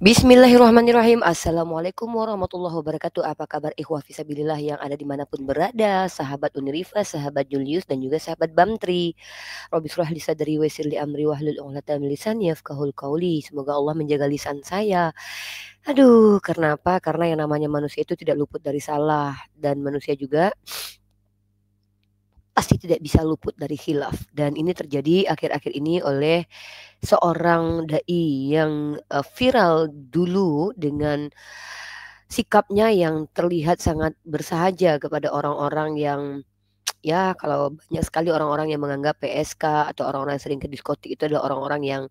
Bismillahirrahmanirrahim. Assalamualaikum warahmatullahi wabarakatuh. Apa kabar ikhwah fisabilillah yang ada dimanapun berada, sahabat Unrifa, sahabat Julius, dan juga sahabat Bamtri. Rabbi shrah li sadri wa yassir li amri wahlul 'uqdatam min lisani yafqahul qawli. Semoga Allah menjaga lisan saya. Aduh, karena apa? Karena yang namanya manusia itu tidak luput dari salah, dan manusia juga pasti tidak bisa luput dari khilaf. Dan ini terjadi akhir-akhir ini oleh seorang dai yang viral dulu dengan sikapnya yang terlihat sangat bersahaja kepada orang-orang yang ya kalau banyak sekali orang-orang yang menganggap PSK atau orang-orang yang sering ke diskotik itu adalah orang-orang yang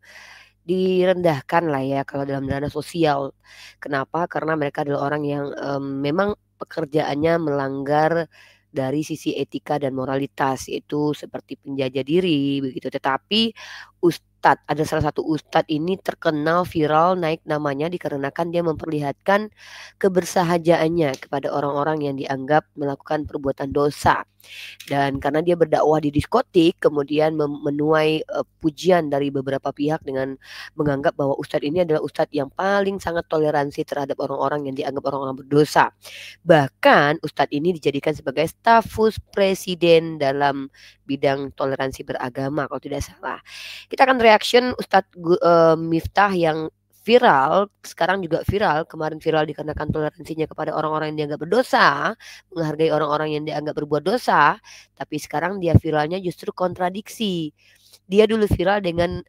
direndahkan lah ya kalau dalam ranah sosial. Kenapa? Karena mereka adalah orang yang memang pekerjaannya melanggar dari sisi etika dan moralitas, yaitu seperti penjajah diri begitu. Tetapi ustadz, ada salah satu ustadz ini terkenal viral naik namanya dikarenakan dia memperlihatkan kebersahajaannya kepada orang-orang yang dianggap melakukan perbuatan dosa. Dan karena dia berdakwah di diskotik, kemudian menuai pujian dari beberapa pihak dengan menganggap bahwa ustadz ini adalah ustadz yang paling sangat toleransi terhadap orang-orang yang dianggap orang-orang berdosa. Bahkan ustadz ini dijadikan sebagai stafus presiden dalam bidang toleransi beragama kalau tidak salah. Kita akan reaction Ustadz Miftah yang viral, sekarang juga viral, kemarin viral dikarenakan toleransinya kepada orang-orang yang dianggap berdosa, menghargai orang-orang yang dianggap berbuat dosa, tapi sekarang dia viralnya justru kontradiksi. Dia dulu viral dengan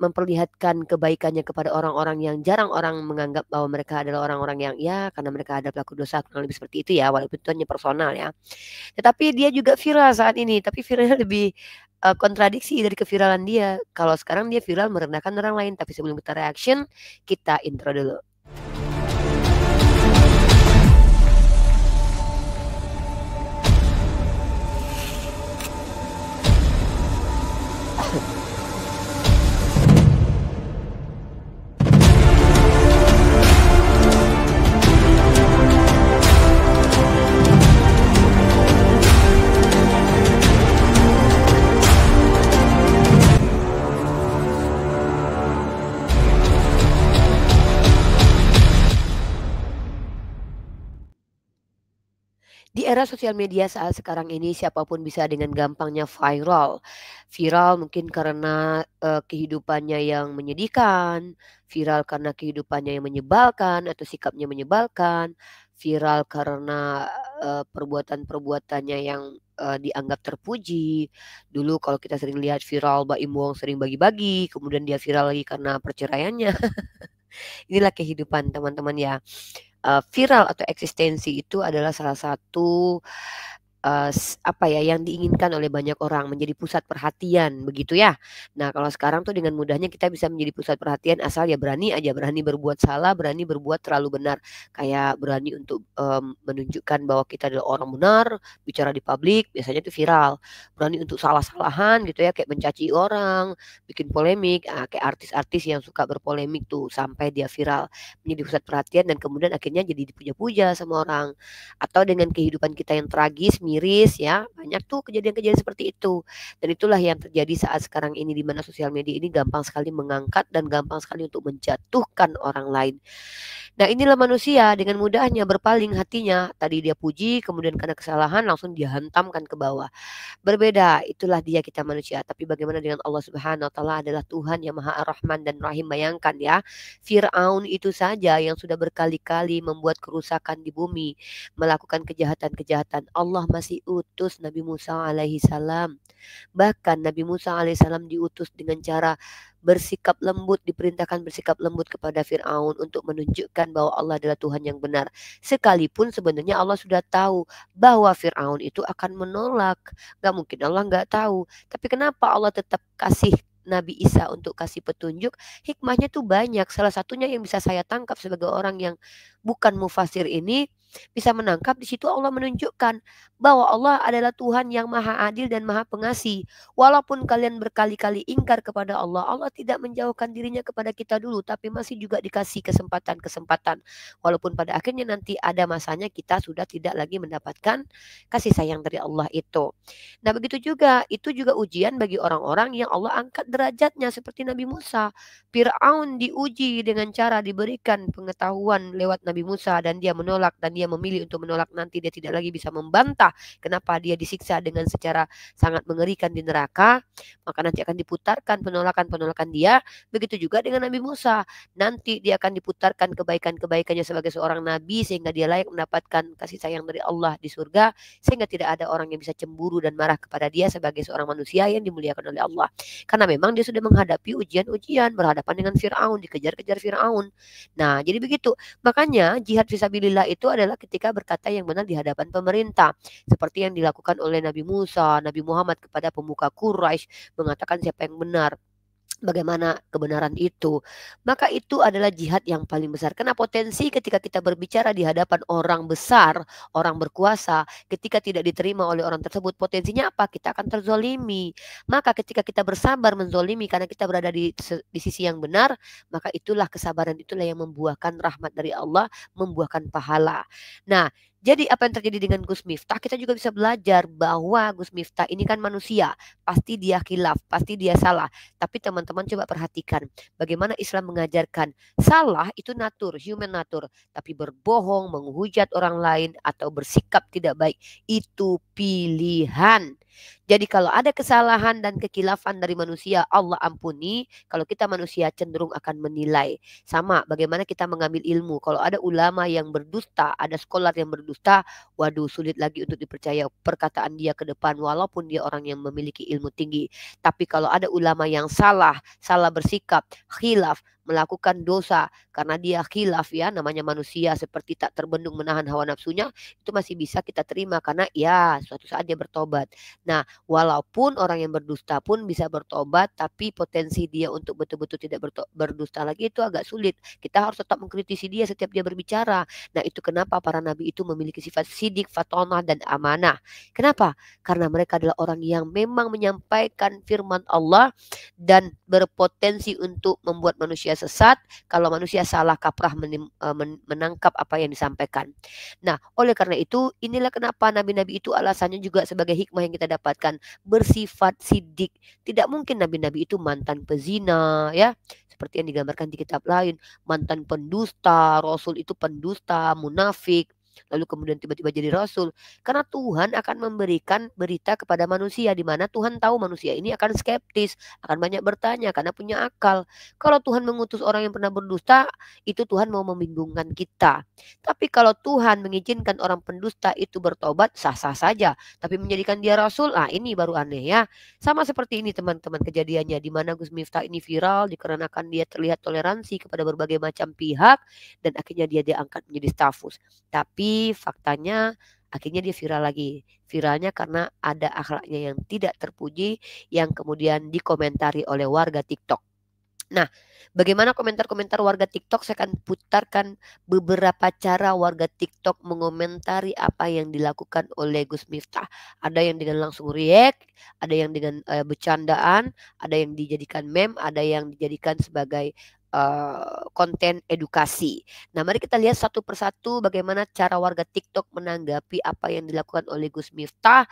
memperlihatkan kebaikannya kepada orang-orang yang jarang orang menganggap bahwa mereka adalah orang-orang yang ya karena mereka ada pelaku dosa, kurang lebih seperti itu ya, walaupun itu hanya personal ya. Tetapi dia juga viral saat ini, tapi viralnya lebih kontradiksi dari keviralan dia. Kalau sekarang dia viral merendahkan orang lain, tapi sebelum kita reaction, kita intro dulu. Di era sosial media saat sekarang ini siapapun bisa dengan gampangnya viral. Viral mungkin karena kehidupannya yang menyedihkan, viral karena kehidupannya yang menyebalkan atau sikapnya menyebalkan, viral karena perbuatan-perbuatannya yang dianggap terpuji. Dulu kalau kita sering lihat viral Baim Wong sering bagi-bagi, kemudian dia viral lagi karena perceraiannya. Inilah kehidupan teman-teman ya. Viral atau eksistensi itu adalah salah satu apa ya, yang diinginkan oleh banyak orang, menjadi pusat perhatian, begitu ya. Nah, kalau sekarang tuh dengan mudahnya kita bisa menjadi pusat perhatian asal ya berani aja, berani berbuat salah, berani berbuat terlalu benar. Kayak berani untuk, menunjukkan bahwa kita adalah orang benar, bicara di publik, biasanya itu viral. Berani untuk salah-salahan gitu ya, kayak mencaci orang, bikin polemik, kayak artis-artis yang suka berpolemik tuh, sampai dia viral, menjadi pusat perhatian dan kemudian akhirnya jadi dipuja-puja sama orang. Atau dengan kehidupan kita yang tragis, miris ya, banyak tuh kejadian-kejadian seperti itu. Dan itulah yang terjadi saat sekarang ini di mana sosial media ini gampang sekali mengangkat dan gampang sekali untuk menjatuhkan orang lain. Nah, inilah manusia dengan mudahnya berpaling hatinya. Tadi dia puji, kemudian karena kesalahan langsung dia hantamkan ke bawah. Berbeda, itulah dia kita manusia. Tapi bagaimana dengan Allah Subhanahu wa taala adalah Tuhan yang Maha Rahman dan Rahim. Bayangkan ya, Firaun itu saja yang sudah berkali-kali membuat kerusakan di bumi, melakukan kejahatan-kejahatan. Allah masih utus Nabi Musa alaihi salam. Bahkan Nabi Musa alaihissalam diutus dengan cara bersikap lembut, diperintahkan bersikap lembut kepada Fir'aun untuk menunjukkan bahwa Allah adalah Tuhan yang benar. Sekalipun sebenarnya Allah sudah tahu bahwa Fir'aun itu akan menolak. Gak mungkin Allah gak tahu. Tapi kenapa Allah tetap kasih Nabi Isa untuk kasih petunjuk? Hikmahnya tuh banyak. Salah satunya yang bisa saya tangkap sebagai orang yang bukan mufasir ini, bisa menangkap di situ Allah menunjukkan bahwa Allah adalah Tuhan yang maha adil dan maha pengasih. Walaupun kalian berkali-kali ingkar kepada Allah, Allah tidak menjauhkan dirinya kepada kita dulu, tapi masih juga dikasih kesempatan-kesempatan. Walaupun pada akhirnya nanti ada masanya kita sudah tidak lagi mendapatkan kasih sayang dari Allah itu. Nah, begitu juga, itu juga ujian bagi orang-orang yang Allah angkat derajatnya seperti Nabi Musa. Fir'aun diuji dengan cara diberikan pengetahuan lewat Nabi Musa dan dia menolak dan dia memilih untuk menolak, nanti dia tidak lagi bisa membantah kenapa dia disiksa dengan secara sangat mengerikan di neraka, maka nanti akan diputarkan penolakan-penolakan dia. Begitu juga dengan Nabi Musa, nanti dia akan diputarkan kebaikan-kebaikannya sebagai seorang nabi sehingga dia layak mendapatkan kasih sayang dari Allah di surga, sehingga tidak ada orang yang bisa cemburu dan marah kepada dia sebagai seorang manusia yang dimuliakan oleh Allah. Karena memang dia sudah menghadapi ujian-ujian, berhadapan dengan Firaun, dikejar-kejar Firaun. Nah, jadi begitu. Makanya jihad fisabilillah itu adalah ketika berkata yang benar di hadapan pemerintah. Seperti yang dilakukan oleh Nabi Musa, Nabi Muhammad kepada pemuka Quraisy, mengatakan siapa yang benar, bagaimana kebenaran itu. Maka itu adalah jihad yang paling besar. Karena potensi ketika kita berbicara di hadapan orang besar, orang berkuasa, ketika tidak diterima oleh orang tersebut, potensinya apa? Kita akan terzolimi. Maka ketika kita bersabar menzolimi karena kita berada di sisi yang benar, maka itulah kesabaran, itulah yang membuahkan rahmat dari Allah, membuahkan pahala. Nah, jadi apa yang terjadi dengan Gus Miftah, kita juga bisa belajar bahwa Gus Miftah ini kan manusia, pasti dia khilaf, pasti dia salah. Tapi teman-teman coba perhatikan bagaimana Islam mengajarkan salah itu natur, human natur. Tapi berbohong, menghujat orang lain atau bersikap tidak baik itu pilihan. Jadi kalau ada kesalahan dan kekilafan dari manusia, Allah ampuni. Kalau kita manusia cenderung akan menilai. Sama bagaimana kita mengambil ilmu. Kalau ada ulama yang berdusta, ada scholar yang berdusta, waduh sulit lagi untuk dipercaya perkataan dia ke depan walaupun dia orang yang memiliki ilmu tinggi. Tapi kalau ada ulama yang salah bersikap, khilaf, melakukan dosa karena dia khilaf, ya namanya manusia seperti tak terbendung menahan hawa nafsunya, itu masih bisa kita terima karena ya suatu saat dia bertobat. Nah, walaupun orang yang berdusta pun bisa bertobat, tapi potensi dia untuk betul-betul tidak berdusta lagi itu agak sulit. Kita harus tetap mengkritisi dia setiap dia berbicara. Nah, itu kenapa para nabi itu memiliki sifat sidik, fatonah, dan amanah. Kenapa? Karena mereka adalah orang yang memang menyampaikan firman Allah dan berpotensi untuk membuat manusia sesat. Kalau manusia salah kaprah menangkap apa yang disampaikan. Nah, oleh karena itu, inilah kenapa nabi-nabi itu alasannya juga sebagai hikmah yang kita dapatkan, bersifat sidik. Tidak mungkin nabi-nabi itu mantan pezina, ya. Seperti yang digambarkan di kitab lain, mantan pendusta, rasul itu pendusta, munafik, lalu kemudian tiba-tiba jadi rasul. Karena Tuhan akan memberikan berita kepada manusia di mana Tuhan tahu manusia ini akan skeptis, akan banyak bertanya karena punya akal. Kalau Tuhan mengutus orang yang pernah berdusta, itu Tuhan mau membingungkan kita. Tapi kalau Tuhan mengizinkan orang pendusta itu bertobat, sah-sah saja. Tapi menjadikan dia rasul, ini baru aneh, ya. Sama seperti ini teman-teman kejadiannya, di mana Gus Miftah ini viral dikarenakan dia terlihat toleransi kepada berbagai macam pihak dan akhirnya dia diangkat menjadi stafus. Tapi faktanya akhirnya dia viral lagi. Viralnya karena ada akhlaknya yang tidak terpuji yang kemudian dikomentari oleh warga TikTok. Nah, bagaimana komentar-komentar warga TikTok? Saya akan putarkan beberapa cara warga TikTok mengomentari apa yang dilakukan oleh Gus Miftah. Ada yang dengan langsung react, ada yang dengan bercandaan, ada yang dijadikan meme, ada yang dijadikan sebagai konten edukasi. Nah, mari kita lihat satu persatu bagaimana cara warga TikTok menanggapi apa yang dilakukan oleh Gus Miftah.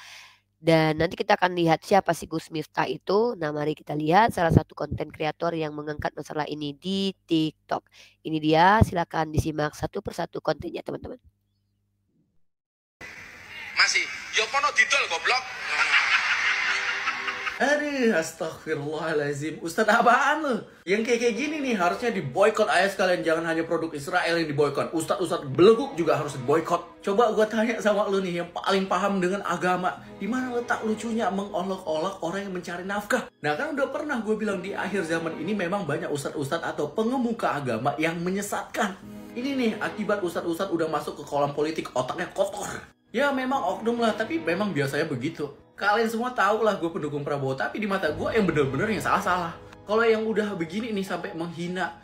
Dan nanti kita akan lihat siapa sih Gus Miftah itu. Nah, mari kita lihat salah satu konten kreator yang mengangkat masalah ini di TikTok. Ini dia, silakan disimak satu persatu kontennya, teman-teman. Masih, yo kono didol goblok. Aduh, astagfirullahaladzim. Ustadz apaan lu? Yang kayak gini nih harusnya diboykot aja sekalian. Jangan hanya produk Israel yang diboykot. Ustadz beleguk juga harus diboykot. Coba gue tanya sama lu nih yang paling paham dengan agama. Di mana letak lucunya mengolok-olok orang yang mencari nafkah? Nah kan udah pernah gue bilang di akhir zaman ini memang banyak ustadz-ustadz atau pengemuka agama yang menyesatkan. Ini nih akibat ustadz-ustadz udah masuk ke kolam politik, otaknya kotor. Ya memang oknum lah, tapi memang biasanya begitu. Kalian semua tahu lah gue pendukung Prabowo, tapi di mata gue yang bener-bener yang salah-salah. Kalau yang udah begini nih sampai menghina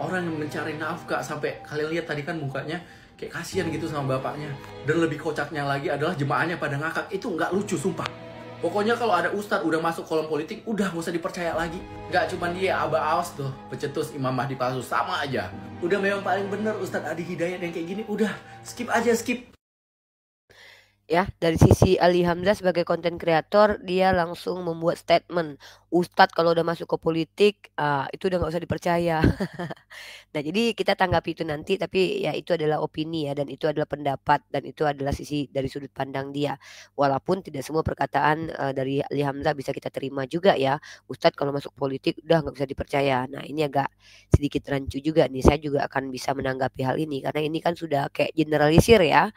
orang yang mencari nafkah, sampai kalian lihat tadi kan mukanya Kayak kasihan gitu sama bapaknya. Dan lebih kocaknya lagi adalah jemaahnya pada ngakak. Itu nggak lucu, sumpah. Pokoknya kalau ada ustadz udah masuk kolom politik, udah nggak usah dipercaya lagi. Nggak cuma dia, Aba Aos tuh, pecetus Imam Mahdi palsu, sama aja. Udah memang paling bener Ustadz Adi Hidayat yang kayak gini, udah skip aja, skip. Ya, dari sisi Ali Hamzah sebagai konten kreator, dia langsung membuat statement, Ustadz kalau udah masuk ke politik, itu udah nggak usah dipercaya. Nah, jadi kita tanggapi itu nanti, tapi ya itu adalah opini ya, dan itu adalah pendapat, dan itu adalah sisi dari sudut pandang dia. Walaupun tidak semua perkataan dari Ali Hamzah bisa kita terima juga ya. Ustadz kalau masuk politik udah nggak bisa dipercaya. Nah, ini agak sedikit rancu juga nih. Saya juga akan bisa menanggapi hal ini, karena ini kan sudah kayak generalisir ya.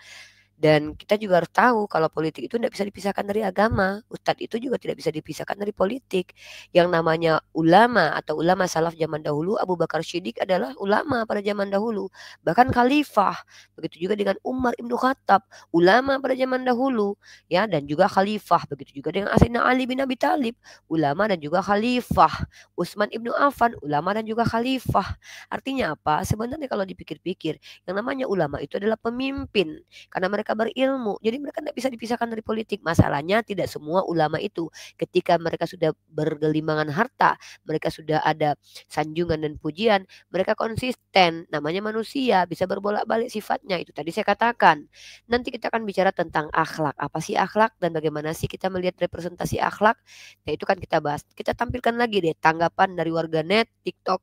Dan kita juga harus tahu kalau politik itu tidak bisa dipisahkan dari agama. Ustadz itu juga tidak bisa dipisahkan dari politik. Yang namanya ulama atau ulama salaf zaman dahulu, Abu Bakar Siddiq adalah ulama pada zaman dahulu. Bahkan khalifah. Begitu juga dengan Umar Ibnu Khattab, ulama pada zaman dahulu. Ya, dan juga khalifah. Begitu juga dengan Sayyidina Ali bin Abi Thalib, ulama dan juga khalifah. Utsman Ibnu Affan, ulama dan juga khalifah. Artinya apa? Sebenarnya kalau dipikir-pikir, yang namanya ulama itu adalah pemimpin. Karena mereka berilmu, jadi mereka tidak bisa dipisahkan dari politik. Masalahnya tidak semua ulama itu ketika mereka sudah bergelimbangan harta, mereka sudah ada sanjungan dan pujian, mereka konsisten. Namanya manusia, bisa berbolak-balik sifatnya. Itu tadi saya katakan. Nanti kita akan bicara tentang akhlak. Apa sih akhlak dan bagaimana sih kita melihat representasi akhlak? Nah, itu kan kita bahas. Kita tampilkan lagi deh tanggapan dari warganet, TikTok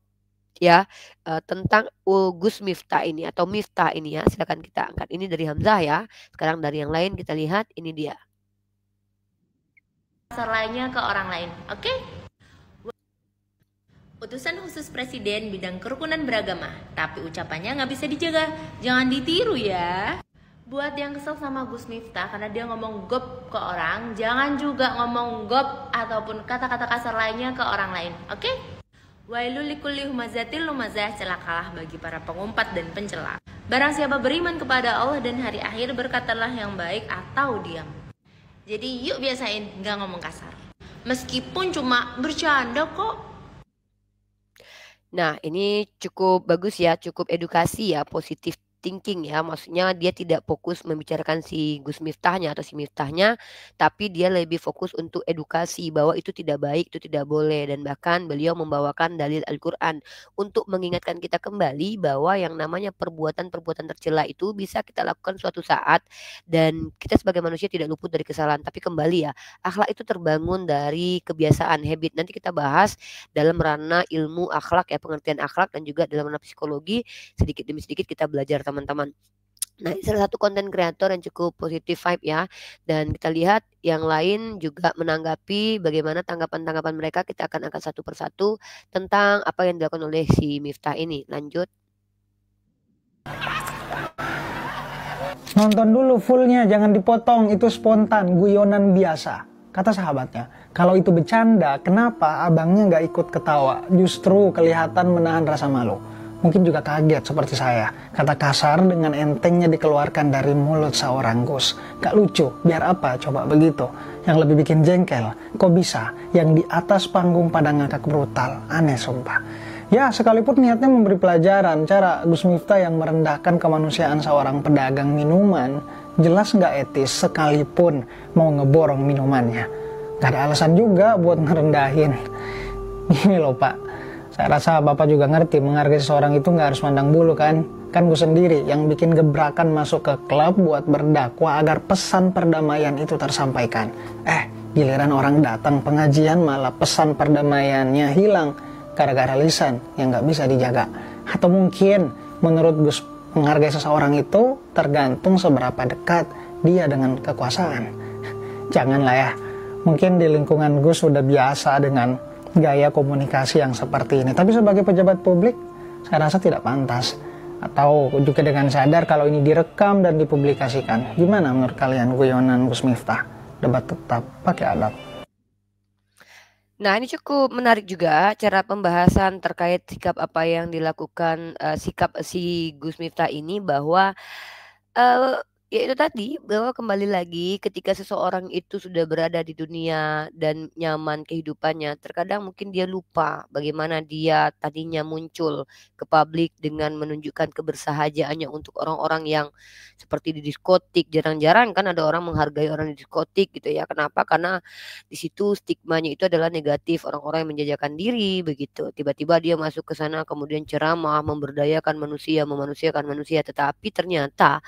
ya, tentang Gus Miftah ini atau Miftah ini ya. Silakan kita angkat. Ini dari Hamzah ya. Sekarang dari yang lain kita lihat, ini dia. Lainnya ke orang lain, oke? Utusan khusus Presiden bidang kerukunan beragama, tapi ucapannya nggak bisa dijaga. Jangan ditiru ya. Buat yang kesel sama Gus Miftah karena dia ngomong gop ke orang, jangan juga ngomong gop ataupun kata-kata kasar lainnya ke orang lain, oke? Wailul likulli humazatil lumazah, celakalah bagi para pengumpat dan pencela. Barang siapa beriman kepada Allah dan hari akhir, berkatalah yang baik atau diam. Jadi yuk biasain gak ngomong kasar. Meskipun cuma bercanda kok. Nah, ini cukup bagus ya, cukup edukasi ya, positif thinking ya. Maksudnya dia tidak fokus membicarakan si Gus Miftahnya atau si Miftahnya, tapi dia lebih fokus untuk edukasi bahwa itu tidak baik, itu tidak boleh. Dan bahkan beliau membawakan dalil Al-Quran untuk mengingatkan kita kembali bahwa yang namanya perbuatan-perbuatan tercela itu bisa kita lakukan suatu saat, dan kita sebagai manusia tidak luput dari kesalahan. Tapi kembali ya, akhlak itu terbangun dari kebiasaan, habit. Nanti kita bahas dalam ranah ilmu akhlak ya, pengertian akhlak, dan juga dalam ranah psikologi. Sedikit demi sedikit kita belajar teman-teman. Nah, ini salah satu konten kreator yang cukup positif vibe ya. Dan kita lihat yang lain juga menanggapi bagaimana tanggapan-tanggapan mereka. Kita akan angkat satu persatu tentang apa yang dilakukan oleh si Miftah ini. Lanjut. Nonton dulu fullnya, jangan dipotong, itu spontan, guyonan biasa. Kata sahabatnya, kalau itu bercanda, kenapa abangnya nggak ikut ketawa? Justru kelihatan menahan rasa malu. Mungkin juga kaget seperti saya. Kata kasar dengan entengnya dikeluarkan dari mulut seorang Gus. Gak lucu, biar apa coba begitu. Yang lebih bikin jengkel, kok bisa yang di atas panggung pada ngakak brutal. Aneh sumpah. Ya, sekalipun niatnya memberi pelajaran, cara Gus Miftah yang merendahkan kemanusiaan seorang pedagang minuman, jelas nggak etis sekalipun mau ngeborong minumannya. Gak ada alasan juga buat ngerendahin. Gini loh Pak, saya rasa Bapak juga ngerti menghargai seseorang itu nggak harus mandang bulu kan? Kan gue sendiri yang bikin gebrakan masuk ke klub buat berdakwah agar pesan perdamaian itu tersampaikan. Giliran orang datang pengajian malah pesan perdamaiannya hilang gara-gara lisan yang nggak bisa dijaga. Atau mungkin menurut Gus menghargai seseorang itu tergantung seberapa dekat dia dengan kekuasaan. Janganlah ya, mungkin di lingkungan Gus sudah biasa dengan gaya komunikasi yang seperti ini. Tapi sebagai pejabat publik, saya rasa tidak pantas. Atau juga dengan sadar kalau ini direkam dan dipublikasikan. Gimana menurut kalian guyonan Gus Miftah? Debat tetap pakai adab. Nah, ini cukup menarik juga cara pembahasan terkait sikap apa yang dilakukan, sikap si Gus Miftah ini, bahwa Ya itu tadi, bahwa kembali lagi ketika seseorang itu sudah berada di dunia dan nyaman kehidupannya, terkadang mungkin dia lupa bagaimana dia tadinya muncul ke publik dengan menunjukkan kebersahajaannya untuk orang-orang yang seperti di diskotik. Jarang-jarang kan ada orang menghargai orang di diskotik gitu ya. Kenapa? Karena di situ stigmanya itu adalah negatif, orang-orang yang menjajakan diri begitu. Tiba-tiba dia masuk ke sana kemudian ceramah, memberdayakan manusia, memanusiakan manusia, tetapi ternyata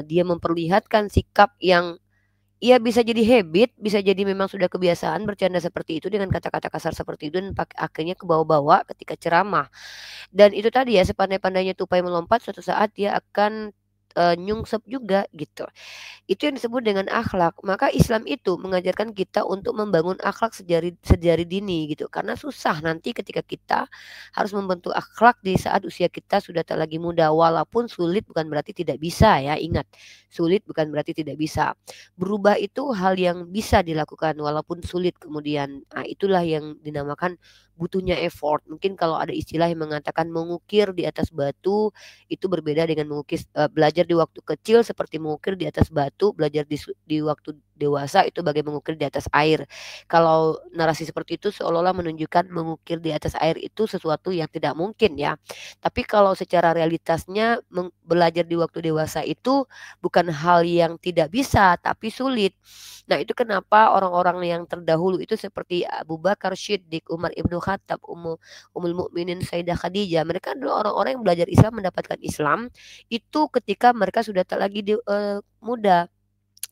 dia memperlihatkan sikap yang ya bisa jadi habit, bisa jadi memang sudah kebiasaan bercanda seperti itu dengan kata-kata kasar seperti itu dan akhirnya kebawa-bawa ketika ceramah. Dan itu tadi ya, sepandai-pandainya tupai melompat suatu saat dia akan, nyungsep juga gitu. Itu yang disebut dengan akhlak. Maka Islam itu mengajarkan kita untuk membangun akhlak sejari dini gitu. Karena susah nanti ketika kita harus membentuk akhlak di saat usia kita sudah tak lagi muda. Walaupun sulit bukan berarti tidak bisa ya. Ingat, sulit bukan berarti tidak bisa. Berubah itu hal yang bisa dilakukan walaupun sulit kemudian. Nah, itulah yang dinamakan butuhnya effort. Mungkin kalau ada istilah yang mengatakan mengukir di atas batu itu berbeda dengan belajar di waktu kecil seperti mengukir di atas batu, belajar di waktu dewasa itu bagai mengukir di atas air. Kalau narasi seperti itu seolah-olah menunjukkan mengukir di atas air itu sesuatu yang tidak mungkin ya. Tapi kalau secara realitasnya belajar di waktu dewasa itu bukan hal yang tidak bisa tapi sulit. Nah, itu kenapa orang-orang yang terdahulu itu seperti Abu Bakar Siddiq, Umar Ibnu Khattab, Ummul Mukminin Sayyidah Khadijah, mereka adalah orang-orang yang belajar Islam, mendapatkan Islam itu ketika mereka sudah tak lagi muda,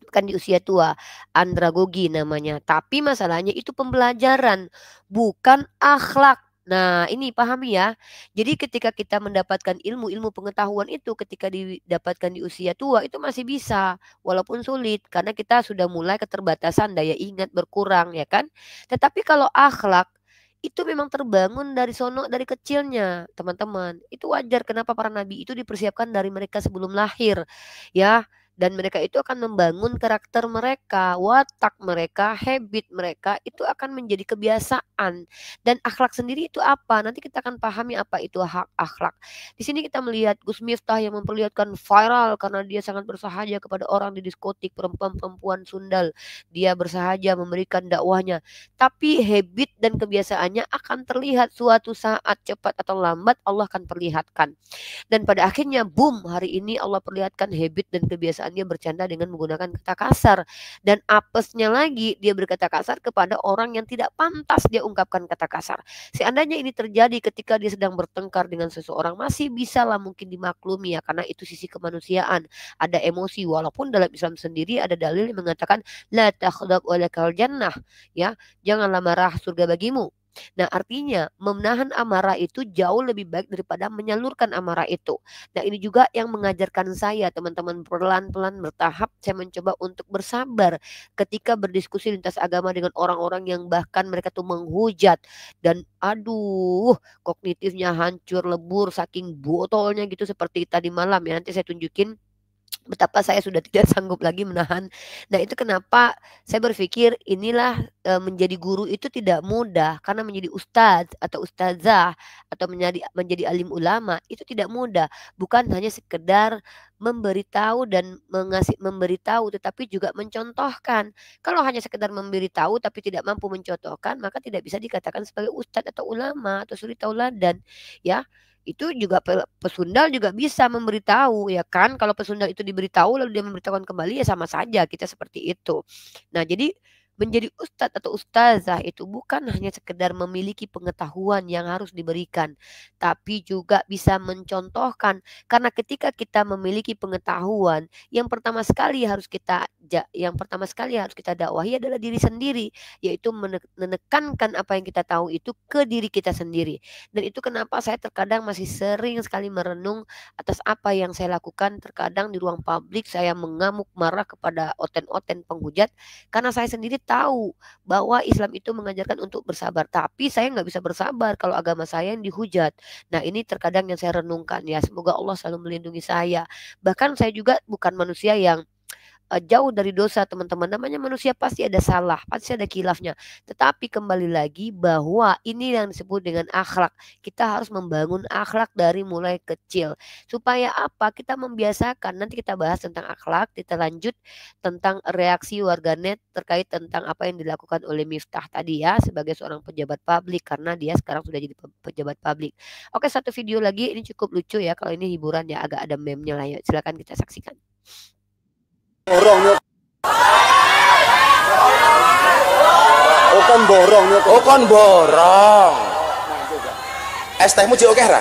bukan di usia tua, andragogi namanya. Tapi masalahnya itu pembelajaran, bukan akhlak. Nah, ini pahami ya. Jadi ketika kita mendapatkan ilmu pengetahuan itu ketika didapatkan di usia tua itu masih bisa, walaupun sulit karena kita sudah mulai keterbatasan daya ingat berkurang ya kan. Tetapi kalau akhlak itu memang terbangun dari sono dari kecilnya, teman-teman. Itu wajar kenapa para nabi itu dipersiapkan dari mereka sebelum lahir, ya. Dan mereka itu akan membangun karakter mereka, watak mereka, habit mereka itu akan menjadi kebiasaan. Dan akhlak sendiri itu apa? Nanti kita akan pahami apa itu akhlak. Di sini kita melihat Gus Miftah yang memperlihatkan viral karena dia sangat bersahaja kepada orang di diskotik, perempuan-perempuan sundal. Dia bersahaja memberikan dakwahnya. Tapi habit dan kebiasaannya akan terlihat suatu saat cepat atau lambat Allah akan perlihatkan. Dan pada akhirnya boom, hari ini Allah perlihatkan habit dan kebiasaannya bercanda dengan menggunakan kata kasar. Dan apesnya lagi dia berkata kasar kepada orang yang tidak pantas dia ungkapkan kata kasar. Seandainya ini terjadi ketika dia sedang bertengkar dengan seseorang masih bisa lah mungkin dimaklumi ya karena itu sisi kemanusiaan. Ada emosi walaupun dalam Islam sendiri ada dalil yang mengatakan la takhdab walakal jannah ya, janganlah marah surga bagimu. Nah, artinya menahan amarah itu jauh lebih baik daripada menyalurkan amarah itu. Nah, ini juga yang mengajarkan saya, teman-teman, pelan-pelan bertahap saya mencoba untuk bersabar ketika berdiskusi lintas agama dengan orang-orang yang bahkan mereka tuh menghujat dan aduh, kognitifnya hancur lebur saking botolnya gitu seperti tadi malam ya. Nanti saya tunjukin betapa saya sudah tidak sanggup lagi menahan. Nah, itu kenapa saya berpikir inilah menjadi guru itu tidak mudah karena menjadi ustadz atau ustazah atau menjadi alim ulama itu tidak mudah. Bukan hanya sekedar memberitahu dan memberitahu tetapi juga mencontohkan. Kalau hanya sekedar memberitahu tapi tidak mampu mencontohkan maka tidak bisa dikatakan sebagai ustadz atau ulama atau suri tauladan ya. Itu juga pesundal juga bisa memberitahu ya kan, kalau pesundal itu diberitahu lalu dia memberitahukan kembali ya sama saja kita seperti itu. Nah, jadi menjadi ustadz atau ustazah itu bukan hanya sekedar memiliki pengetahuan yang harus diberikan, tapi juga bisa mencontohkan. Karena ketika kita memiliki pengetahuan, yang pertama sekali harus kita dakwahi adalah diri sendiri, yaitu menekankan apa yang kita tahu itu ke diri kita sendiri. Dan itu kenapa saya terkadang masih sering sekali merenung atas apa yang saya lakukan. Terkadang di ruang publik saya mengamuk marah kepada oten-oten penghujat karena saya sendiri tahu bahwa Islam itu mengajarkan untuk bersabar. Tapi saya nggak bisa bersabar kalau agama saya yang dihujat. Nah, ini terkadang yang saya renungkan ya. Semoga Allah selalu melindungi saya. Bahkan saya juga bukan manusia yang jauh dari dosa teman-teman. Namanya manusia pasti ada salah, pasti ada khilafnya. Tetapi kembali lagi bahwa ini yang disebut dengan akhlak. Kita harus membangun akhlak dari mulai kecil. Supaya apa? Kita membiasakan. Nanti kita bahas tentang akhlak, kita lanjut tentang reaksi warganet terkait tentang apa yang dilakukan oleh Miftah tadi ya sebagai seorang pejabat publik karena dia sekarang sudah jadi pejabat publik. Oke, satu video lagi ini cukup lucu ya, kalau ini hiburan ya, agak ada meme-nya lah ya. Silakan kita saksikan. Kon borong. Es tehmu jek akeh ra?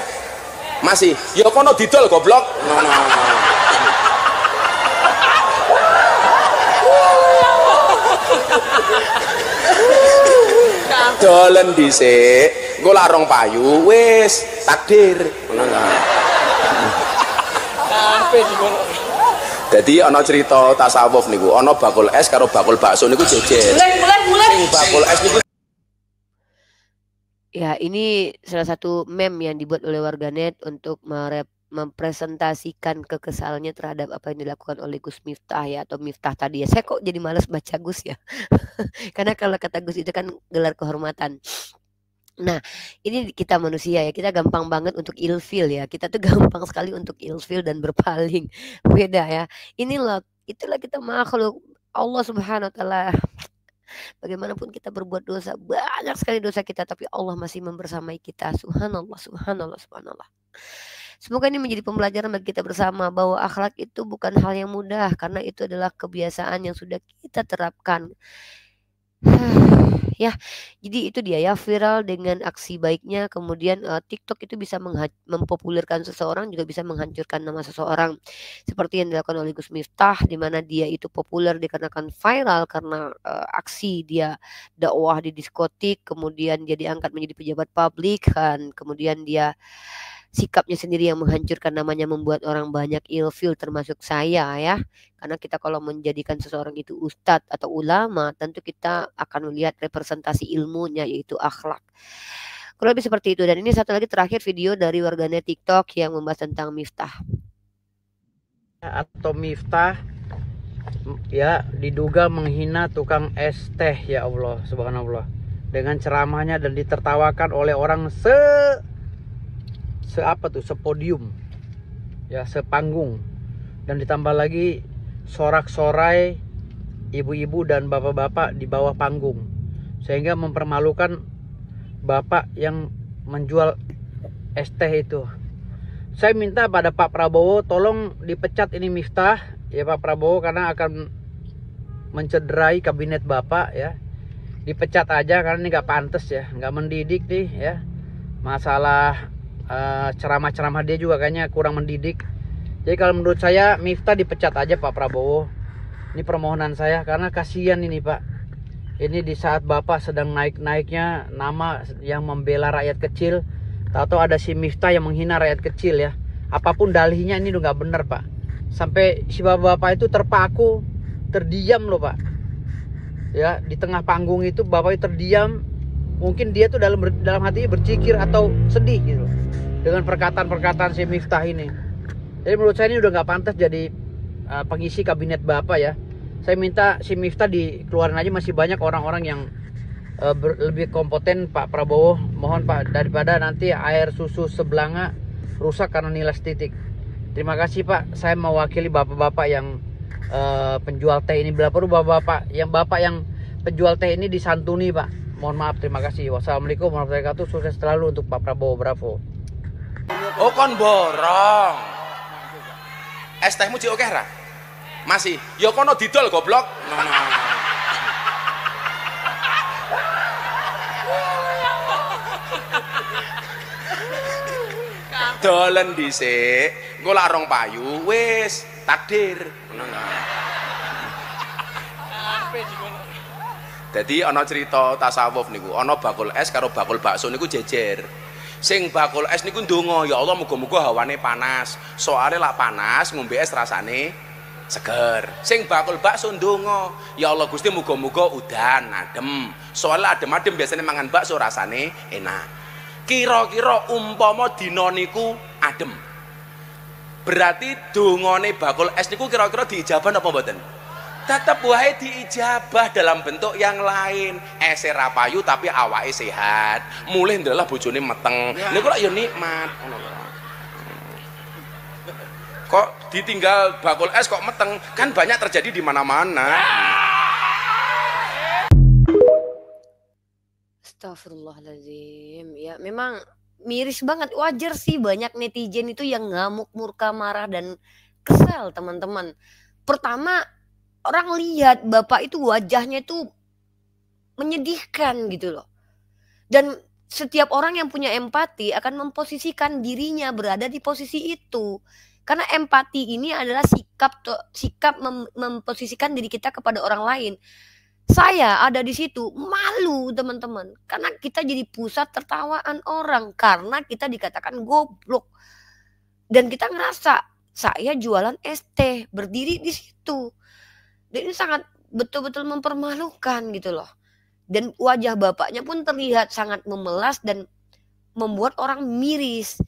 Masih. Ya kono didol goblok. Dolen dhisik, engko larong payu wis takdir. Jadi ana cerita tasawuf niku, ana bakul es karo bakul bakso niku jejer. Mulai. Bakul es niku Ya, ini salah satu meme yang dibuat oleh warganet untuk mempresentasikan kekesalannya terhadap apa yang dilakukan oleh Gus Miftah ya, atau Miftah tadi ya. Saya kok jadi malas baca Gus ya. Karena kalau kata Gus itu kan gelar kehormatan. Nah, ini kita manusia ya, kita gampang banget untuk ilfil ya. Kita tuh gampang sekali untuk ilfil dan berpaling. Beda ya. Itulah kita makhluk Allah Subhanahu wa taala. Bagaimanapun kita berbuat dosa, banyak sekali dosa kita, tapi Allah masih membersamai kita. Subhanallah, subhanallah, subhanallah. Semoga ini menjadi pembelajaran bagi kita bersama bahwa akhlak itu bukan hal yang mudah, karena itu adalah kebiasaan yang sudah kita terapkan. Ya, jadi itu dia ya, viral dengan aksi baiknya. Kemudian TikTok itu bisa mempopulerkan seseorang, juga bisa menghancurkan nama seseorang. Seperti yang dilakukan oleh Gus Miftah, di mana dia itu populer dikarenakan viral karena aksi dia dakwah di diskotik, kemudian dia diangkat menjadi pejabat publik, kan. Kemudian dia sikapnya sendiri yang menghancurkan namanya, membuat orang banyak ilfil termasuk saya ya. Karena kita kalau menjadikan seseorang itu ustadz atau ulama, tentu kita akan melihat representasi ilmunya, yaitu akhlak. Kurang lebih seperti itu. Dan ini satu lagi terakhir video dari warganet TikTok yang membahas tentang Miftah. Atau Miftah ya diduga menghina tukang es teh, ya Allah subhanallah, dengan ceramahnya dan ditertawakan oleh orang sepodium ya, sepanggung, dan ditambah lagi sorak-sorai ibu-ibu dan bapak-bapak di bawah panggung, sehingga mempermalukan bapak yang menjual es teh itu. Saya minta pada Pak Prabowo tolong dipecat ini Miftah ya Pak Prabowo, karena akan mencederai kabinet bapak ya. Dipecat aja karena ini nggak pantas ya, nggak mendidik nih ya. Masalah ceramah-ceramah dia juga kayaknya kurang mendidik. Jadi kalau menurut saya Miftah dipecat aja Pak Prabowo. Ini permohonan saya, karena kasihan ini Pak. Ini di saat Bapak sedang naik-naiknya nama yang membela rakyat kecil, tahu-tahu ada si Miftah yang menghina rakyat kecil ya. Apapun dalihnya ini udah nggak benar Pak. Sampai si bapak itu terpaku, terdiam loh Pak. Ya, di tengah panggung itu bapak itu terdiam. Mungkin dia tuh dalam hatinya berzikir atau sedih gitu dengan perkataan-perkataan si Miftah ini. Jadi menurut saya ini udah nggak pantas jadi pengisi kabinet bapak ya. Saya minta si Miftah dikeluarin aja, masih banyak orang-orang yang lebih kompeten Pak Prabowo. Mohon Pak, daripada nanti air susu Sebelanga rusak karena nilas titik. Terima kasih Pak, saya mewakili bapak-bapak yang penjual teh ini. Bila perlu bapak yang penjual teh ini disantuni Pak. Mohon maaf, terima kasih. Wassalamualaikum warahmatullahi wabarakatuh. Sukses selalu untuk Pak Prabowo. Bravo. Oh kon borong. Es tehmu jek akeh ra? Masih. Ya kono didol goblok. Dolen dhisik, engko larong payu wis takdir. Jadi ana cerita tasawuf niku, ana bakul es karo bakul bakso niku jejer. Sing bakul es niku ndonga, ya Allah muga-muga hawane panas. Soale lak panas ngombe es rasane seger. Sing bakul bakso ndonga, ya Allah Gusti muga-muga udan adem. Soale adem-adem biasanya mangan bakso rasane enak. Kira-kira umpama dina niku adem, berarti dongane bakul es niku kira-kira diijabah apa mboten? tetep wae diijabah dalam bentuk yang lain. Ra payu tapi awake sehat, mulih ndelah bojone meteng, niku lak ya nikmat ngono lho. Kok ditinggal bakul es kok meteng, kan banyak terjadi di mana-mana. Astagfirullahaladzim. Ya memang miris banget. Wajar sih banyak netizen itu yang ngamuk, murka, marah dan kesel teman-teman. Pertama orang lihat bapak itu wajahnya itu menyedihkan gitu loh. Dan setiap orang yang punya empati akan memposisikan dirinya berada di posisi itu. Karena empati ini adalah sikap memposisikan diri kita kepada orang lain. Saya ada di situ malu teman-teman, karena kita jadi pusat tertawaan orang karena kita dikatakan goblok. Dan kita ngerasa saya jualan es teh berdiri di situ. Dan ini sangat betul-betul mempermalukan gitu loh. Dan wajah bapaknya pun terlihat sangat memelas dan membuat orang miris.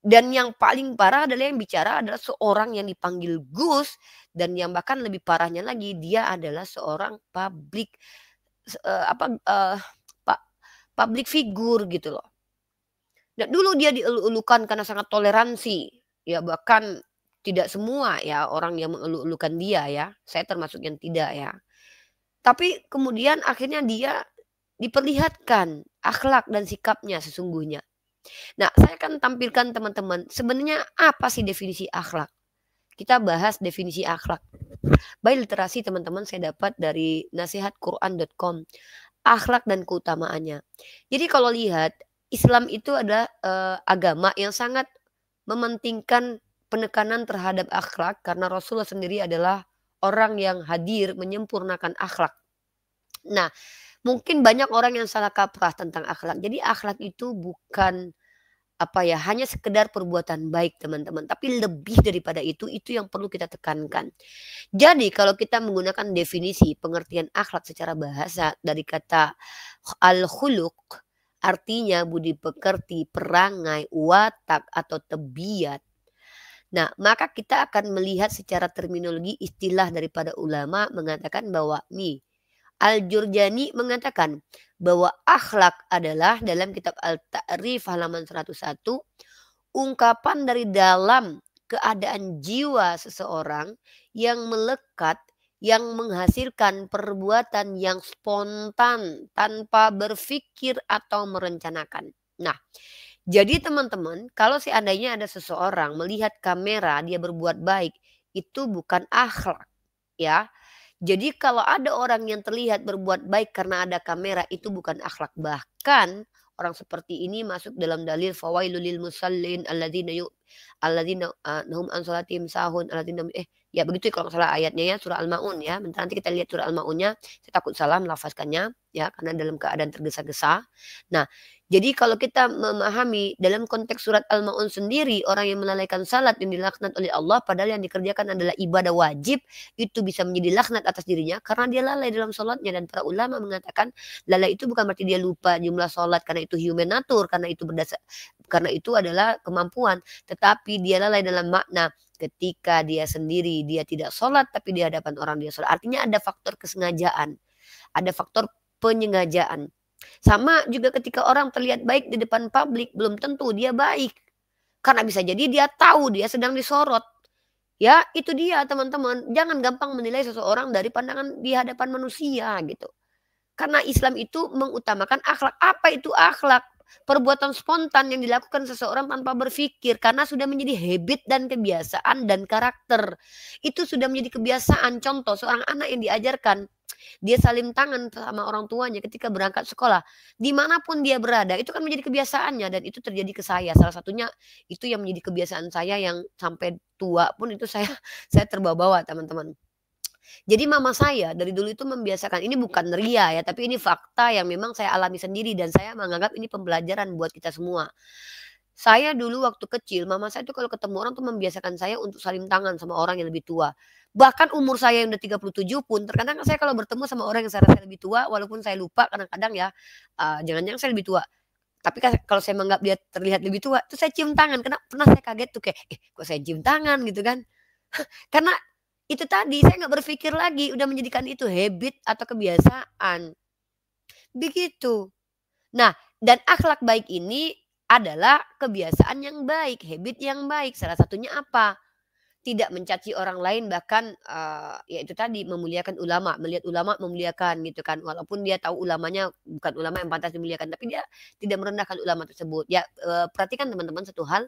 Dan yang paling parah adalah yang bicara adalah seorang yang dipanggil Gus, dan yang bahkan lebih parahnya lagi dia adalah seorang public figure gitu loh. Dan dulu dia dielu-elukan karena sangat toleransi, ya bahkan tidak semua ya orang yang mengelu-elukan dia ya, saya termasuk yang tidak ya. Tapi kemudian akhirnya dia diperlihatkan akhlak dan sikapnya sesungguhnya. Nah, saya akan tampilkan teman-teman sebenarnya apa sih definisi akhlak. Kita bahas definisi akhlak. By literasi teman-teman saya dapat dari nasihatquran.com. Akhlak dan keutamaannya. Jadi kalau lihat Islam itu adalah agama yang sangat mementingkan penekanan terhadap akhlak karena Rasulullah sendiri adalah orang yang hadir menyempurnakan akhlak. Nah, mungkin banyak orang yang salah kaprah tentang akhlak. Jadi akhlak itu bukan hanya sekedar perbuatan baik teman-teman, tapi lebih daripada itu yang perlu kita tekankan. Jadi kalau kita menggunakan definisi pengertian akhlak secara bahasa dari kata al-khuluq, artinya budi pekerti, perangai, watak atau tabiat. Nah, maka kita akan melihat secara terminologi istilah daripada ulama mengatakan bahwa Al-Jurjani mengatakan bahwa akhlak adalah dalam kitab Al-Ta'rif halaman 101 ungkapan dari dalam keadaan jiwa seseorang yang melekat yang menghasilkan perbuatan yang spontan tanpa berpikir atau merencanakan. Nah, jadi teman-teman, kalau seandainya ada seseorang melihat kamera dia berbuat baik, itu bukan akhlak ya. Jadi kalau ada orang yang terlihat berbuat baik karena ada kamera itu bukan akhlak. Bahkan orang seperti ini masuk dalam dalil fawailul lil musallin alladzina hum an salatihim sahun alladzina ya begitu kalau salah ayatnya ya surah Al-Maun ya. Bentar nanti kita lihat surah Al-Maunnya. Saya takut salah melafazkannya ya karena dalam keadaan tergesa-gesa. Nah, jadi kalau kita memahami dalam konteks surat Al-Maun sendiri orang yang melalaikan salat yang dilaknat oleh Allah padahal yang dikerjakan adalah ibadah wajib itu bisa menjadi laknat atas dirinya karena dia lalai dalam salatnya. Dan para ulama mengatakan lalai itu bukan berarti dia lupa jumlah salat karena itu human nature, karena itu adalah kemampuan, tetapi dia lalai dalam makna ketika dia sendiri dia tidak salat tapi di hadapan orang dia salat. Artinya ada faktor kesengajaan, ada faktor penyengajaan. Sama juga ketika orang terlihat baik di depan publik belum tentu dia baik. Karena bisa jadi dia tahu dia sedang disorot. Ya, itu dia teman-teman. Jangan gampang menilai seseorang dari pandangan di hadapan manusia gitu. Karena Islam itu mengutamakan akhlak. Apa itu akhlak? Perbuatan spontan yang dilakukan seseorang tanpa berpikir karena sudah menjadi habit dan kebiasaan dan karakter. Itu sudah menjadi kebiasaan. Contoh seorang anak yang diajarkan dia salim tangan sama orang tuanya ketika berangkat sekolah. Dimanapun dia berada itu kan menjadi kebiasaannya dan itu terjadi ke saya. Salah satunya itu yang menjadi kebiasaan saya yang sampai tua pun itu saya terbawa-bawa teman-teman. Jadi mama saya dari dulu itu membiasakan, ini bukan ria ya, tapi ini fakta yang memang saya alami sendiri dan saya menganggap ini pembelajaran buat kita semua. Saya dulu waktu kecil, mama saya tuh kalau ketemu orang tuh membiasakan saya untuk salim tangan sama orang yang lebih tua. Bahkan umur saya yang udah 37 pun, terkadang saya kalau bertemu sama orang yang saya rasa lebih tua, walaupun saya lupa kadang-kadang ya, jangan-jangan saya lebih tua. Tapi kalau saya menganggap dia terlihat lebih tua, tuh saya cium tangan. Pernah saya kaget tuh kayak, kok saya cium tangan gitu kan. Karena Itu tadi, saya nggak berpikir lagi, udah menjadikan itu habit atau kebiasaan, begitu. Nah, dan akhlak baik ini adalah kebiasaan yang baik, habit yang baik. Salah satunya apa? Tidak mencaci orang lain, bahkan, ya itu tadi memuliakan ulama, melihat ulama memuliakan gitu kan. Walaupun dia tahu ulamanya bukan ulama yang pantas dimuliakan, tapi dia tidak merendahkan ulama tersebut. Ya, perhatikan teman-teman satu hal,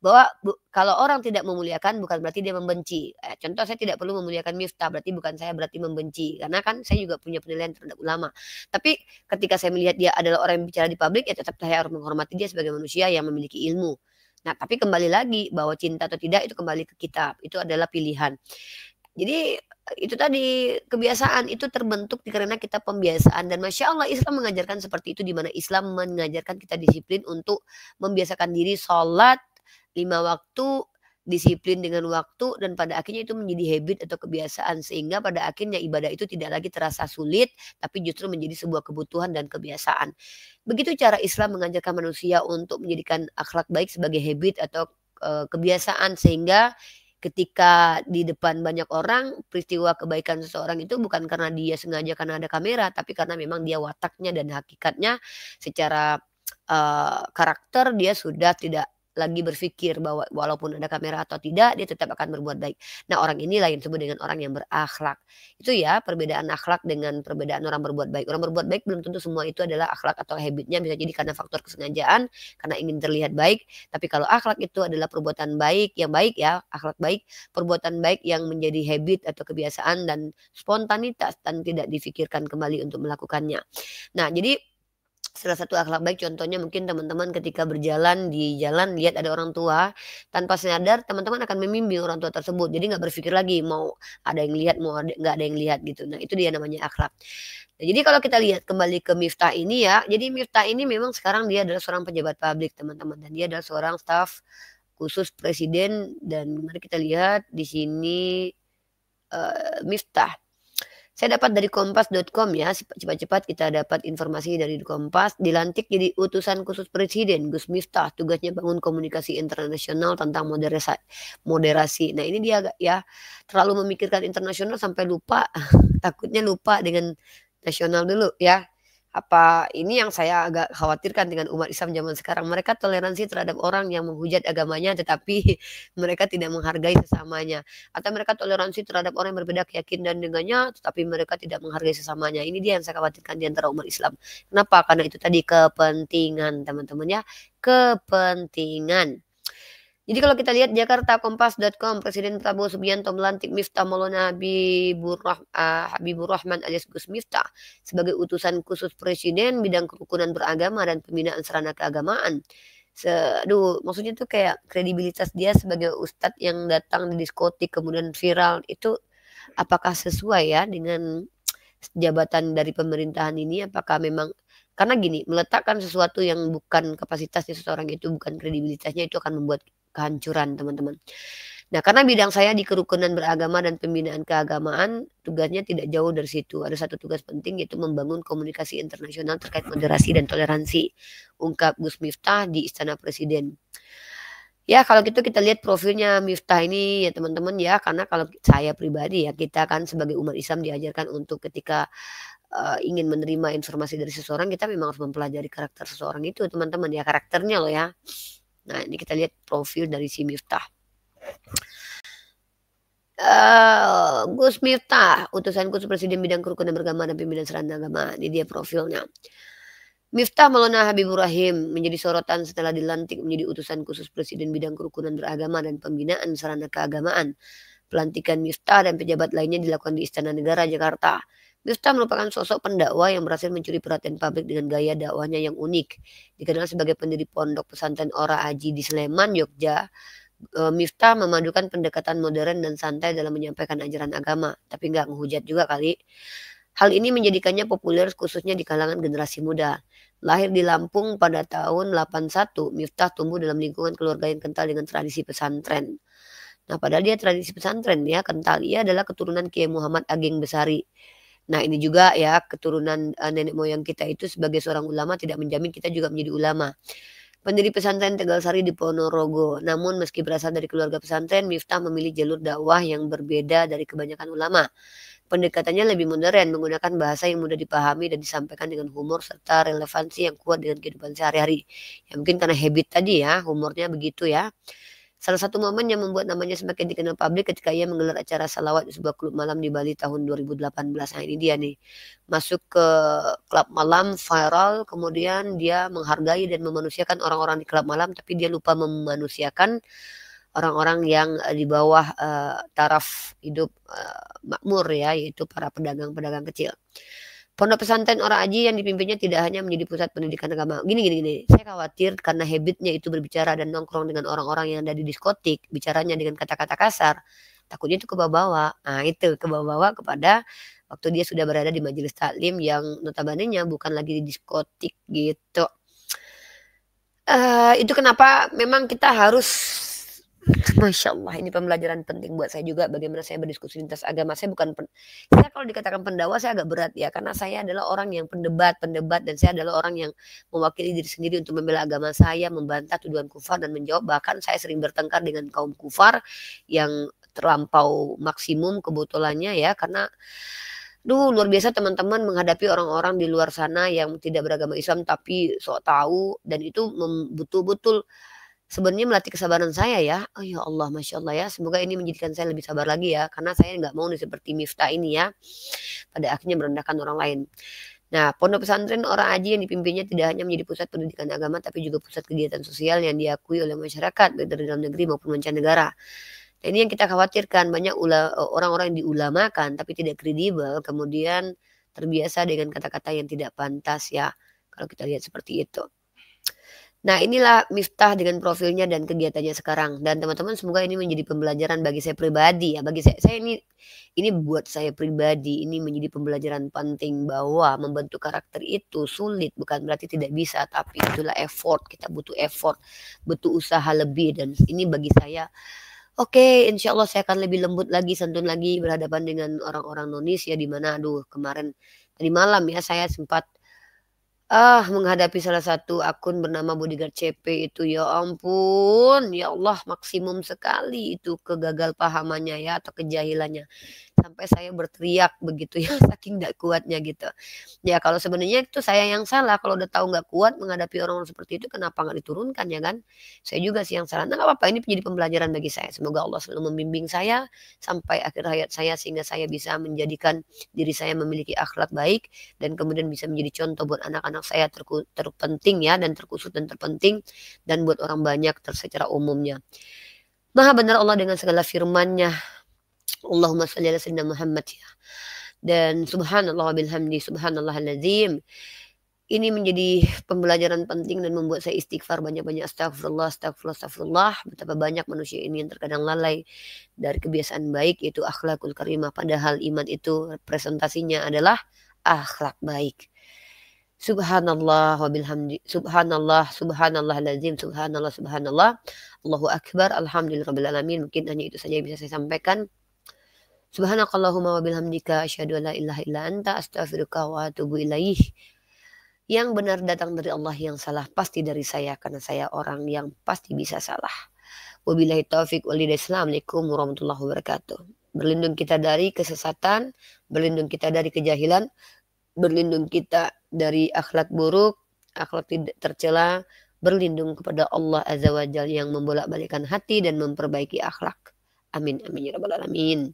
bahwa kalau orang tidak memuliakan bukan berarti dia membenci. Contoh, saya tidak perlu memuliakan Miftah, berarti bukan saya berarti membenci. Karena kan saya juga punya penilaian terhadap ulama. Tapi ketika saya melihat dia adalah orang yang bicara di publik, ya tetap saya harus menghormati dia sebagai manusia yang memiliki ilmu. Nah, tapi kembali lagi bahwa cinta atau tidak itu kembali ke kita, itu adalah pilihan. Jadi itu tadi, kebiasaan itu terbentuk karena kita pembiasaan, dan Masya Allah Islam mengajarkan seperti itu, di mana Islam mengajarkan kita disiplin untuk membiasakan diri sholat 5 waktu, disiplin dengan waktu, dan pada akhirnya itu menjadi habit atau kebiasaan, sehingga pada akhirnya ibadah itu tidak lagi terasa sulit, tapi justru menjadi sebuah kebutuhan dan kebiasaan. Begitu cara Islam mengajarkan manusia untuk menjadikan akhlak baik sebagai habit atau kebiasaan, sehingga ketika di depan banyak orang, peristiwa kebaikan seseorang itu bukan karena dia sengaja karena ada kamera, tapi karena memang dia wataknya dan hakikatnya secara karakter dia sudah tidak lagi berpikir bahwa walaupun ada kamera atau tidak, dia tetap akan berbuat baik. Nah, orang inilah yang disebut dengan orang yang berakhlak. Itu ya, perbedaan akhlak dengan perbedaan orang berbuat baik. Orang berbuat baik belum tentu semua itu adalah akhlak atau habitnya, bisa jadi karena faktor kesengajaan, karena ingin terlihat baik. Tapi kalau akhlak itu adalah perbuatan baik, yang baik ya, akhlak baik, perbuatan baik yang menjadi habit atau kebiasaan dan spontanitas dan tidak difikirkan kembali untuk melakukannya. Nah, jadi salah satu akhlak baik contohnya mungkin teman-teman ketika berjalan di jalan lihat ada orang tua, tanpa sadar teman-teman akan membimbing orang tua tersebut. Jadi nggak berpikir lagi mau ada yang lihat, mau nggak ada yang lihat gitu. Nah, itu dia namanya akhlak. Nah, jadi kalau kita lihat kembali ke Miftah ini ya, jadi Miftah ini memang sekarang dia adalah seorang pejabat publik teman-teman, dan dia adalah seorang staf khusus presiden, dan mari kita lihat di sini Miftah. Saya dapat dari kompas.com ya, cepat-cepat kita dapat informasi dari Kompas. Dilantik jadi utusan khusus presiden Gus Miftah, tugasnya bangun komunikasi internasional tentang moderasi. Nah, ini dia agak ya terlalu memikirkan internasional sampai lupa, takutnya lupa dengan nasional dulu ya. Apa ini yang saya agak khawatirkan dengan umat Islam zaman sekarang. Mereka toleransi terhadap orang yang menghujat agamanya, tetapi mereka tidak menghargai sesamanya. Atau mereka toleransi terhadap orang yang berbeda keyakinan dengannya, tetapi mereka tidak menghargai sesamanya. Ini dia yang saya khawatirkan di antara umat Islam. Kenapa? Karena itu tadi kepentingan teman-teman ya. Kepentingan. Jadi kalau kita lihat Jakarta Kompas.com, Presiden Prabowo Subianto melantik Miftah Maulana Habibur Rahman alias Gus Miftah sebagai utusan khusus Presiden bidang kerukunan beragama dan pembinaan sarana keagamaan. Aduh, maksudnya tuh kayak kredibilitas dia sebagai ustadz yang datang di diskotik kemudian viral itu apakah sesuai ya dengan jabatan dari pemerintahan ini? Apakah memang karena gini, meletakkan sesuatu yang bukan kapasitasnya seseorang itu, bukan kredibilitasnya, itu akan membuat kehancuran teman-teman. Nah, karena bidang saya di kerukunan beragama dan pembinaan keagamaan, tugasnya tidak jauh dari situ. Ada satu tugas penting yaitu membangun komunikasi internasional terkait moderasi dan toleransi, ungkap Gus Miftah di Istana Presiden. Ya, kalau gitu kita lihat profilnya Miftah ini ya teman-teman ya, karena kalau saya pribadi ya, kita kan sebagai umat Islam diajarkan untuk ketika ingin menerima informasi dari seseorang, kita memang harus mempelajari karakter seseorang itu teman-teman ya, karakternya loh ya. Nah, ini kita lihat profil dari si Miftah. Gus Miftah, utusan khusus Presiden bidang kerukunan beragama dan pembinaan sarana agama. Ini dia profilnya. Miftah Maulana Habibur Rahim menjadi sorotan setelah dilantik menjadi utusan khusus Presiden bidang kerukunan beragama dan pembinaan sarana keagamaan. Pelantikan Miftah dan pejabat lainnya dilakukan di Istana Negara Jakarta. Miftah merupakan sosok pendakwah yang berhasil mencuri perhatian publik dengan gaya dakwahnya yang unik. Dikenal sebagai pendiri pondok pesantren Ora Aji di Sleman, Yogyakarta. Miftah memadukan pendekatan modern dan santai dalam menyampaikan ajaran agama, tapi nggak menghujat juga kali. Hal ini menjadikannya populer khususnya di kalangan generasi muda. Lahir di Lampung pada tahun 81, Miftah tumbuh dalam lingkungan keluarga yang kental dengan tradisi pesantren. Nah, padahal dia tradisi pesantren ya kental. Ia adalah keturunan Kiai Muhammad Ageng Besari. Nah, ini juga ya keturunan nenek moyang kita itu sebagai seorang ulama tidak menjamin kita juga menjadi ulama. pendiri pesantren Tegalsari di Ponorogo. Namun meski berasal dari keluarga pesantren, Miftah memilih jalur dakwah yang berbeda dari kebanyakan ulama. Pendekatannya lebih modern, menggunakan bahasa yang mudah dipahami dan disampaikan dengan humor serta relevansi yang kuat dengan kehidupan sehari-hari. Ya mungkin karena habit tadi ya, humornya begitu ya. Salah satu momen yang membuat namanya semakin dikenal publik ketika ia menggelar acara salawat di sebuah klub malam di Bali tahun 2018. Nah ini dia nih, masuk ke klub malam viral, kemudian dia menghargai dan memanusiakan orang-orang di klub malam, tapi dia lupa memanusiakan orang-orang yang di bawah taraf hidup makmur ya, yaitu para pedagang-pedagang kecil. Pondok pesantren Orang Aji yang dipimpinnya tidak hanya menjadi pusat pendidikan agama. Gini. Saya khawatir karena habitnya itu berbicara dan nongkrong dengan orang-orang yang ada di diskotik, bicaranya dengan kata-kata kasar. Takutnya itu kebawa-bawa. Nah, itu kebawa-bawa kepada waktu dia sudah berada di majelis taklim yang notabene-nya bukan lagi di diskotik gitu. Itu kenapa memang kita harus Masya Allah, ini pembelajaran penting buat saya juga bagaimana saya berdiskusi lintas agama. Saya kalau dikatakan pendakwah saya agak berat ya, karena saya adalah orang yang pendebat dan saya adalah orang yang mewakili diri sendiri untuk membela agama saya, membantah tuduhan kufar dan menjawab. Bahkan saya sering bertengkar dengan kaum kufar yang terlampau maksimum kebetulannya ya, karena luar biasa teman-teman menghadapi orang-orang di luar sana yang tidak beragama Islam tapi sok tahu, dan itu betul-betul sebenarnya melatih kesabaran saya ya. Oh ya Allah, Masya Allah ya. Semoga ini menjadikan saya lebih sabar lagi ya. Karena saya nggak mau nih seperti Miftah ini ya. Pada akhirnya merendahkan orang lain. Nah, pondok pesantren Orang Aji yang dipimpinnya tidak hanya menjadi pusat pendidikan agama, tapi juga pusat kegiatan sosial yang diakui oleh masyarakat, baik dari dalam negeri maupun mancanegara. Nah, ini yang kita khawatirkan. Banyak orang-orang yang diulamakan, tapi tidak kredibel. Kemudian terbiasa dengan kata-kata yang tidak pantas ya. Kalau kita lihat seperti itu. Nah inilah Miftah dengan profilnya dan kegiatannya sekarang. Dan teman-teman semoga ini menjadi pembelajaran bagi saya pribadi ya. Bagi saya ini buat saya pribadi ini menjadi pembelajaran penting bahwa membentuk karakter itu sulit. Bukan berarti tidak bisa, tapi itulah effort. Kita butuh effort, butuh usaha lebih. Dan ini bagi saya, oke, insya Allah saya akan lebih lembut lagi, santun lagi berhadapan dengan orang-orang nonis ya. Dimana kemarin tadi malam ya saya sempat menghadapi salah satu akun bernama Bodyguard CP itu, ya ampun, ya Allah maksimum sekali itu kegagal pahamannya ya atau kejahilannya. Sampai saya berteriak begitu ya, saking gak kuatnya gitu. Ya kalau sebenarnya itu saya yang salah, kalau udah tahu gak kuat menghadapi orang seperti itu kenapa gak diturunkan ya kan. Saya juga sih yang salah. Nah gak apa-apa, ini menjadi pembelajaran bagi saya. Semoga Allah selalu membimbing saya sampai akhir hayat saya sehingga saya bisa menjadikan diri saya memiliki akhlak baik dan kemudian bisa menjadi contoh buat anak-anak saya terpenting ya, dan terkhusus dan terpenting, dan buat orang banyak secara umumnya. Maha benar Allah dengan segala firman-Nya. Allahumma shalli ala sayyidina Muhammad ya. Dan subhanallah bilhamdi subhanallahal-azim. Ini menjadi pembelajaran penting dan membuat saya istighfar banyak-banyak, astagfirullah. Betapa banyak manusia ini yang terkadang lalai dari kebiasaan baik, yaitu akhlakul karimah. Padahal iman itu presentasinya adalah akhlak baik. Subhanallah wa bihamdi subhanallahal-azim subhanallah Allahu akbar alhamdulillahirabbil alamin. Mungkin hanya itu saja yang bisa saya sampaikan. Subhanakallahumma wa bihamdika asyhadu an la ilaha illa anta astaghfiruka wa atubu ilaih. Yang benar datang dari Allah, yang salah pasti dari saya karena saya orang yang pasti bisa salah. Wabillahi taufik wal hidayah. Assalamualaikum warahmatullahi wabarakatuh. Berlindung kita dari kesesatan, berlindung kita dari kejahilan, berlindung kita dari akhlak buruk, akhlak tidak tercela, berlindung kepada Allah Azza wa Jalla yang membolak-balikan hati dan memperbaiki akhlak. Amin amin ya rabbal alamin.